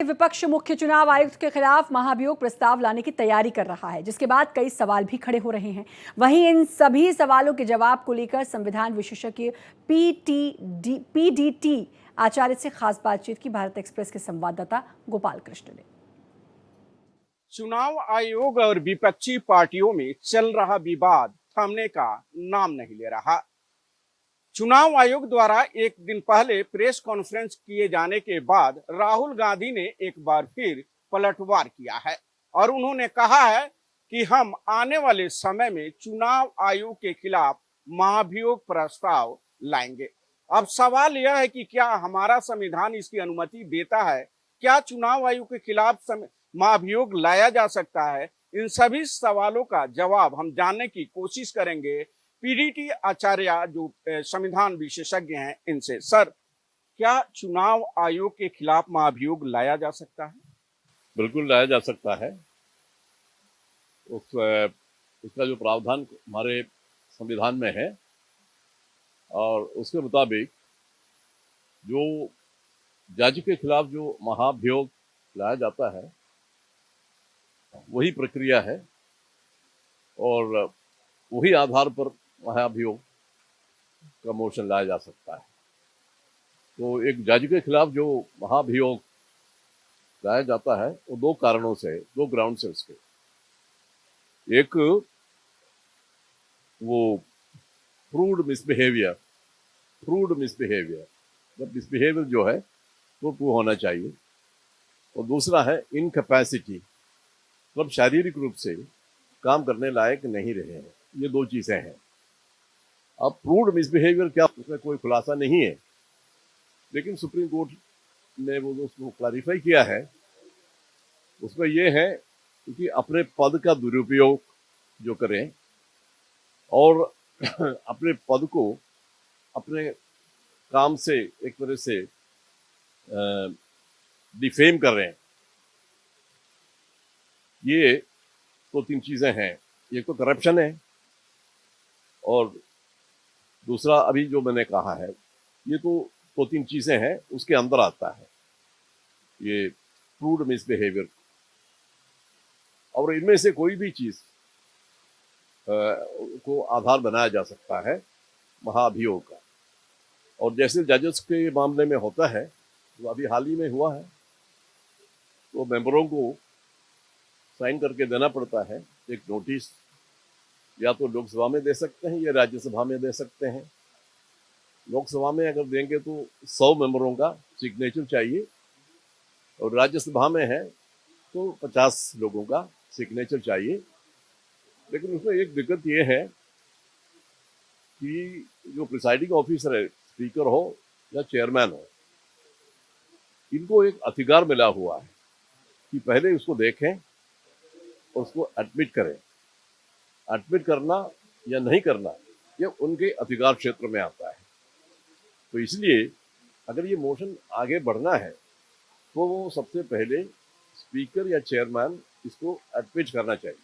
विपक्ष मुख्य चुनाव आयुक्त के खिलाफ महाभियोग प्रस्ताव लाने की तैयारी कर रहा है, जिसके बाद कई सवाल भी खड़े हो रहे हैं। वहीं इन सभी सवालों के जवाब को लेकर संविधान विशेषज्ञ पीडीटी आचार्य से खास बातचीत की भारत एक्सप्रेस के संवाददाता गोपाल कृष्ण ने। चुनाव आयोग और विपक्षी पार्टियों में चल रहा विवाद थमने का नाम नहीं ले रहा। चुनाव आयोग द्वारा एक दिन पहले प्रेस कॉन्फ्रेंस किए जाने के बाद राहुल गांधी ने एक बार फिर पलटवार किया है और उन्होंने कहा है कि हम आने वाले समय में चुनाव आयोग के खिलाफ महाभियोग प्रस्ताव लाएंगे। अब सवाल यह है कि क्या हमारा संविधान इसकी अनुमति देता है? क्या चुनाव आयोग के खिलाफ महाभियोग लाया जा सकता है? इन सभी सवालों का जवाब हम जानने की कोशिश करेंगे पीडीटी आचार्य जो संविधान विशेषज्ञ हैं इनसे। सर, क्या चुनाव आयोग के खिलाफ महाभियोग लाया जा सकता है? बिल्कुल लाया जा सकता है। उसका जो प्रावधान हमारे संविधान में है और उसके मुताबिक जो जज के खिलाफ जो महाभियोग लाया जाता है वही प्रक्रिया है और वही आधार पर महाभियोग का मोशन लाया जा सकता है। तो एक जज के खिलाफ जो महाभियोग लाया जाता है वो दो कारणों से, दो ग्राउंड से उसके। एक वो प्रूव्ड मिसबिहेवियर मतलब मिसबिहेवियर जो है वो प्रूव होना चाहिए, और दूसरा है इनकैपेसिटी मतलब शारीरिक रूप से काम करने लायक नहीं रहे हैं। ये दो चीजें हैं। अब प्रूव्ड मिसबिहेवियर क्या, उसमें कोई खुलासा नहीं है, लेकिन सुप्रीम कोर्ट ने वो उसको क्लैरिफाई किया है। उसमें ये है कि अपने पद का दुरुपयोग जो करें और अपने पद को अपने काम से एक तरह से डिफेम कर रहे हैं। ये तो तीन चीजें हैं। एक तो करप्शन है और दूसरा अभी जो मैंने कहा है, ये तो दो तीन चीजें हैं, उसके अंदर आता है ये प्रूव्ड मिसबिहेवियर। और इनमें से कोई भी चीज को आधार बनाया जा सकता है महाभियोग का। और जैसे जजेस के मामले में होता है, तो अभी हाल ही में हुआ है, तो मेंबरों को साइन करके देना पड़ता है एक नोटिस। या तो लोकसभा में दे सकते हैं या राज्यसभा में दे सकते हैं। लोकसभा में अगर देंगे तो 100 मेंबरों का सिग्नेचर चाहिए, और राज्यसभा में है तो 50 लोगों का सिग्नेचर चाहिए। लेकिन उसमें एक दिक्कत ये है कि जो प्रिसाइडिंग ऑफिसर है, स्पीकर हो या चेयरमैन हो, इनको एक अधिकार मिला हुआ है कि पहले उसको देखें और उसको एडमिट करें। एडमिट करना या नहीं करना ये उनके अधिकार क्षेत्र में आता है। तो इसलिए अगर ये मोशन आगे बढ़ना है तो वो सबसे पहले स्पीकर या चेयरमैन इसको एडमिट करना चाहिए।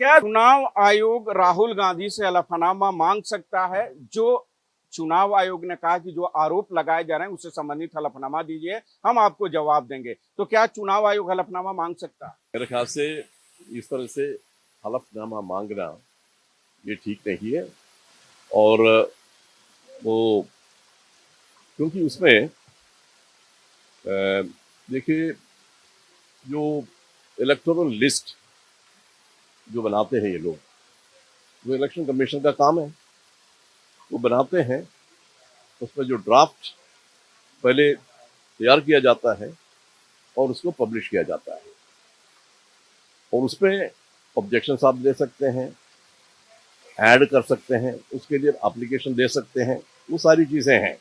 क्या चुनाव आयोग राहुल गांधी से हलफनामा मांग सकता है? जो चुनाव आयोग ने कहा कि जो आरोप लगाए जा रहे हैं उससे संबंधित हलफनामा दीजिए, हम आपको जवाब देंगे, तो क्या चुनाव आयोग हलफनामा मांग सकता है? मेरे ख्याल से इस तरह से हलफनामा मांगना ये ठीक नहीं है। और वो क्योंकि उसमें देखिए, जो इलेक्टोरल लिस्ट जो बनाते हैं ये लोग, वो इलेक्शन कमीशन का काम है, वो बनाते हैं। उसमें जो ड्राफ्ट पहले तैयार किया जाता है और उसको पब्लिश किया जाता है, और उसमें ऑब्जेक्शन आप दे सकते हैं, ऐड कर सकते हैं, उसके लिए एप्लीकेशन दे सकते हैं, वो सारी चीजें हैं।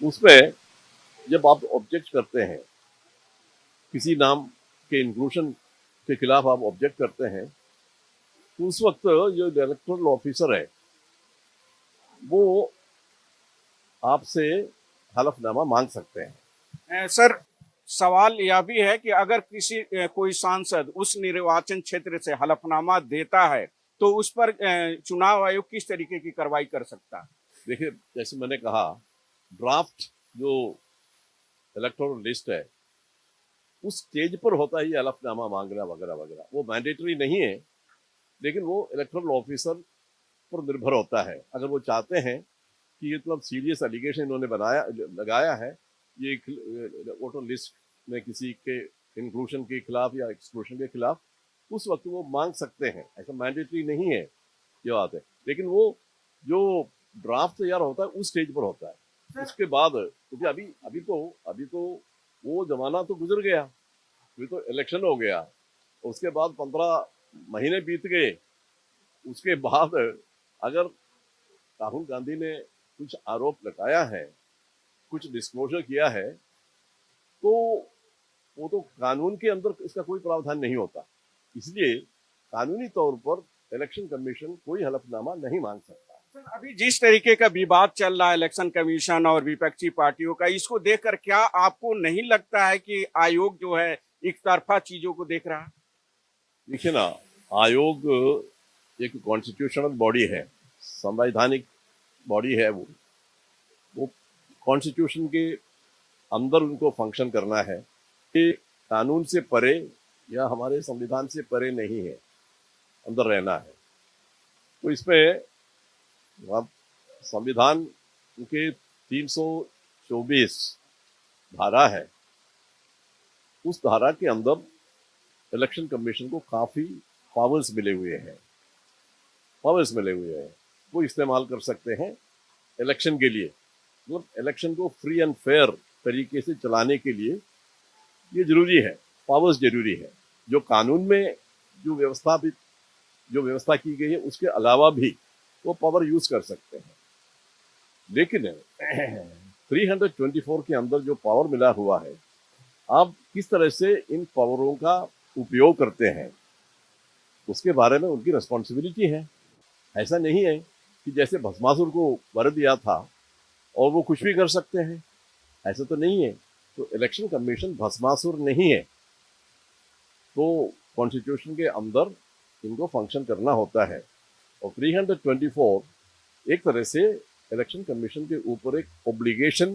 उसमें जब आप ऑब्जेक्ट करते हैं, किसी नाम के इंक्लूजन के खिलाफ आप ऑब्जेक्ट करते हैं, तो उस वक्त जो इलेक्टोरल ऑफिसर है वो आपसे हलफनामा मांग सकते हैं। सर, सवाल यह भी है कि अगर कोई सांसद उस निर्वाचन क्षेत्र से हलफनामा देता है तो उस पर चुनाव आयोग किस तरीके की कार्रवाई कर सकता है? देखिए, जैसे मैंने कहा, ड्राफ्ट जो इलेक्टोरल लिस्ट है उस स्टेज पर होता है ये हलफनामा मांगना वगैरह वगैरह, वो मैंडेटरी नहीं है, लेकिन वो इलेक्टोरल ऑफिसर पर निर्भर होता है। अगर वो चाहते हैं कि ये तो अब सीरियस एलिगेशन इन्होंने लगाया है ये वोटर लिस्ट में किसी के इंक्लूजन के खिलाफ या एक्सक्लूजन के खिलाफ, उस वक्त वो मांग सकते हैं, ऐसा मैंडेटरी नहीं है ये बात है। लेकिन वो जो ड्राफ्ट तैयार होता है उस स्टेज पर होता है। उसके बाद क्योंकि अभी तो वो जमाना तो गुजर गया, अभी तो इलेक्शन हो गया, उसके बाद 15 महीने बीत गए। उसके बाद अगर राहुल गांधी ने कुछ आरोप लगाया है, कुछ डिस्क्लोजर किया है, तो वो तो कानून के अंदर इसका कोई प्रावधान नहीं होता। इसलिए कानूनी तौर पर इलेक्शन कमीशन कोई हलफनामा नहीं मांग सकता। सर, अभी जिस तरीके का विवाद चल रहा है इलेक्शन कमीशन और विपक्षी पार्टियों का, इसको देखकर क्या आपको नहीं लगता है कि आयोग जो है एक तरफा चीजों को देख रहा है? देखिए ना, आयोग एक कॉन्स्टिट्यूशनल बॉडी है, संवैधानिक बॉडी है। वो कॉन्स्टिट्यूशन के अंदर उनको फंक्शन करना है, ये कानून से परे या हमारे संविधान से परे नहीं है, अंदर रहना है। तो इसमें अब संविधान के 324 धारा है, उस धारा के अंदर इलेक्शन कमीशन को काफी पावर्स मिले हुए हैं, वो इस्तेमाल कर सकते हैं इलेक्शन के लिए। मतलब इलेक्शन को फ्री एंड फेयर तरीके से चलाने के लिए ये जरूरी है, पावर्स जरूरी है। जो कानून में जो व्यवस्था की गई है उसके अलावा भी वो पावर यूज कर सकते हैं। लेकिन 324 के अंदर जो पावर मिला हुआ है, आप किस तरह से इन पावरों का उपयोग करते हैं उसके बारे में उनकी रिस्पॉन्सिबिलिटी है। ऐसा नहीं है कि जैसे भस्मासुर को वर दिया था और वो कुछ भी कर सकते हैं, ऐसा तो नहीं है। तो इलेक्शन कमीशन भस्मासुर नहीं है, तो कॉन्स्टिट्यूशन के अंदर इनको फंक्शन करना होता है। और 324 एक तरह से इलेक्शन कमीशन के ऊपर एक ऑब्लिगेशन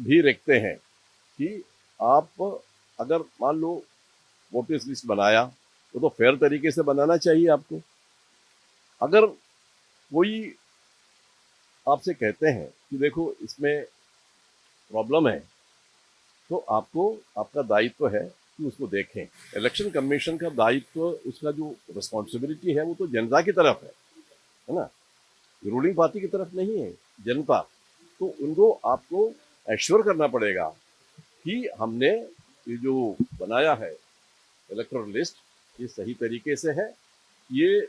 भी रखते हैं कि आप अगर मान लो वोटर्स लिस्ट बनाया तो फेयर तरीके से बनाना चाहिए आपको। अगर कोई आपसे कहते हैं कि देखो इसमें प्रॉब्लम है, तो आपको आपका दायित्व है कि उसको देखें। इलेक्शन कमीशन का दायित्व, उसका जो रिस्पॉन्सिबिलिटी है वो तो जनता की तरफ है ना, रूलिंग पार्टी की तरफ नहीं है, जनता। तो उनको आपको एश्योर करना पड़ेगा कि हमने ये जो बनाया है इलेक्टोरल लिस्ट, ये सही तरीके से है, ये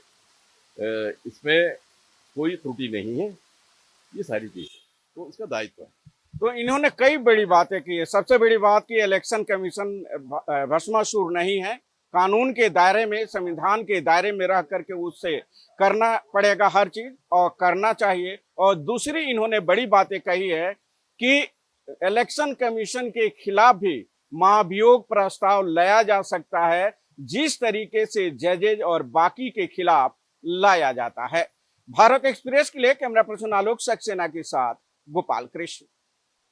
इसमें कोई त्रुटि नहीं है, ये सारी चीज़ तो इसका दायित्व है। तो इन्होंने कई बड़ी बातें की है। सबसे बड़ी बात की इलेक्शन कमीशन भस्मासुर नहीं है, कानून के दायरे में, संविधान के दायरे में रह करके उससे करना पड़ेगा हर चीज, और करना चाहिए। और दूसरी इन्होंने बड़ी बातें कही है कि इलेक्शन कमीशन के खिलाफ भी महाभियोग प्रस्ताव लाया जा सकता है, जिस तरीके से जजेज और बाकी के खिलाफ लाया जाता है। भारत एक्सप्रेस के लिए कैमरा पर्सन आलोक सक्सेना के साथ गोपाल कृष्ण।